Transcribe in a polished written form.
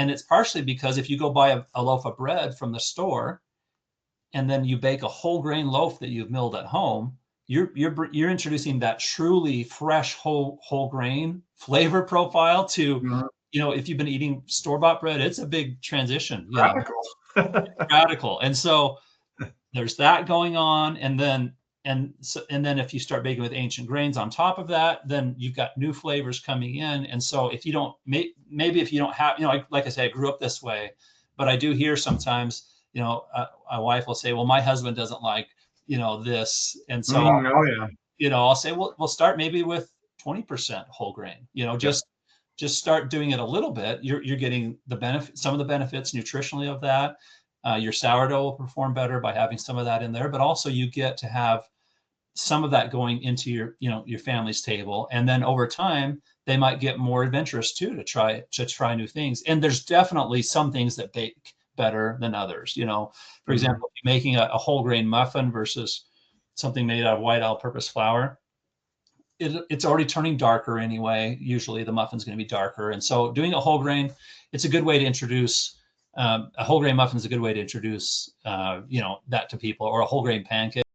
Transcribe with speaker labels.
Speaker 1: And it's partially because if you go buy a loaf of bread from the store and then you bake a whole grain loaf that you've milled at home, you're introducing that truly fresh whole grain flavor profile to, if you've been eating store-bought bread, it's a big transition,
Speaker 2: Radical.
Speaker 1: Radical. And so there's that going on. And then if you start baking with ancient grains on top of that, then you've got new flavors coming in. And so if you don't, maybe if you don't have, like I say, I grew up this way, but I do hear sometimes, a wife will say, well, my husband doesn't like, this. And so, I'll say, well, we'll start maybe with 20% whole grain, just start doing it a little bit. You're getting the benefit, some of the benefits nutritionally of that. Your sourdough will perform better by having some of that in there, but also you get to have some of that going into your family's table. And then over time, they might get more adventurous too, to try new things. And there's definitely some things that bake better than others. For example, if you're making a whole grain muffin versus something made out of white all-purpose flour, it's already turning darker anyway. Usually the muffin's going to be darker. And so doing a whole grain, it's a good way to introduce a whole grain muffin is a good way to introduce, that to people, or a whole grain pancake.